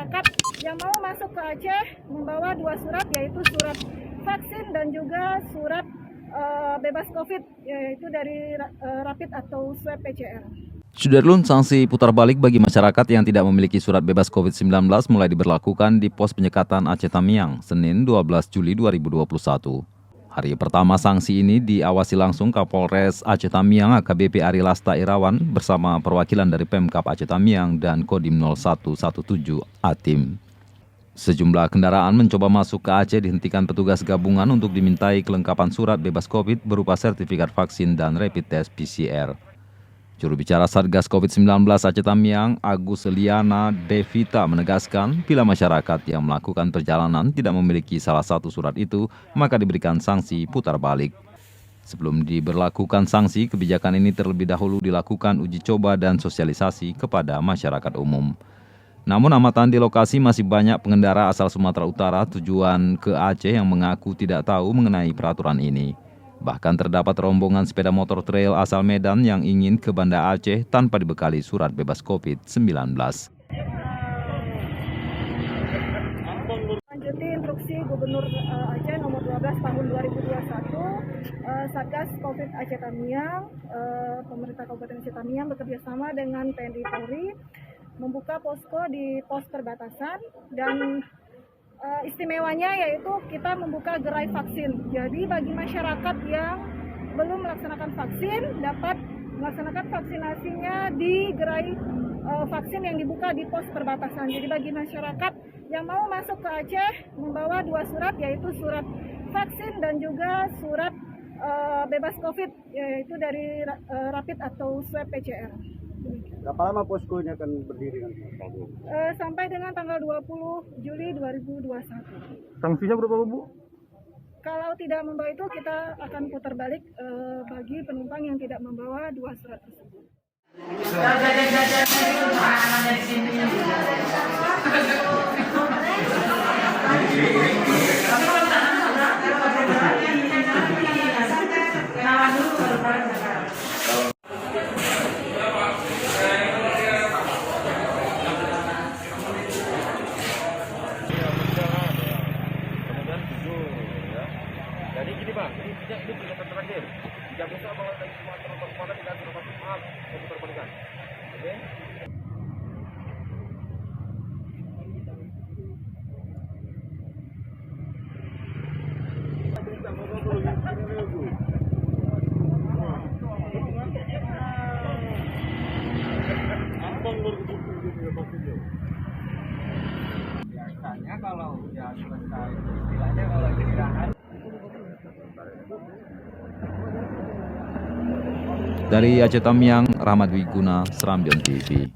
masyarakat yang mau masuk ke Aceh membawa 2 surat, yaitu surat vaksin dan juga surat bebas COVID, yaitu dari rapid atau swab PCR. Sudarlun, sanksi putar balik bagi masyarakat yang tidak memiliki surat bebas COVID-19 mulai diberlakukan di pos penyekatan Aceh Tamiang, Senin 12 Juli 2021. Hari pertama sanksi ini diawasi langsung Kapolres Aceh Tamiang AKBP Ari Lasta Irawan bersama perwakilan dari Pemkab Aceh Tamiang dan Kodim 0117 Atim. Sejumlah kendaraan mencoba masuk ke Aceh dihentikan petugas gabungan untuk dimintai kelengkapan surat bebas COVID berupa sertifikat vaksin dan rapid test PCR. Juru bicara Satgas COVID-19 Aceh Tamiang, Agus Liana Devita menegaskan bila masyarakat yang melakukan perjalanan tidak memiliki salah satu surat itu, maka diberikan sanksi putar balik. Sebelum diberlakukan sanksi, kebijakan ini terlebih dahulu dilakukan uji coba dan sosialisasi kepada masyarakat umum. Namun amatan di lokasi masih banyak pengendara asal Sumatera Utara tujuan ke Aceh yang mengaku tidak tahu mengenai peraturan ini. Bahkan terdapat rombongan sepeda motor trail asal Medan yang ingin ke Banda Aceh tanpa dibekali surat bebas COVID-19. Lanjuti instruksi Gubernur Aceh nomor 12 tahun 2021, Satgas COVID Aceh Tamiang, pemerintah Kabupaten Aceh Tamiang bekerjasama dengan TNI Polri membuka posko di pos perbatasan dan istimewanya yaitu kita membuka gerai vaksin. Jadi bagi masyarakat yang belum melaksanakan vaksin dapat melaksanakan vaksinasinya di gerai vaksin yang dibuka di pos perbatasan. Jadi bagi masyarakat yang mau masuk ke Aceh membawa 2 surat, yaitu surat vaksin dan juga surat bebas COVID, yaitu dari rapid atau swab PCR. Berapa lama posko ini akan berdiri nanti? Sampai dengan tanggal 20 Juli 2021. Sanksinya berapa, Bu? Kalau tidak membawa itu, kita akan putar balik bagi penumpang yang tidak membawa 2 surat tersebut. Jadi gini Bang, ini peringatan terakhir. Jika besok kalau dari Sumatera Utara tidak sudah maaf, saya putar balikan. Oke? Biasanya kalau udah selesai, istilahnya kalau istirahat. Dari Aceh Tamiang, Rahmat Wiguna, Serambion TV.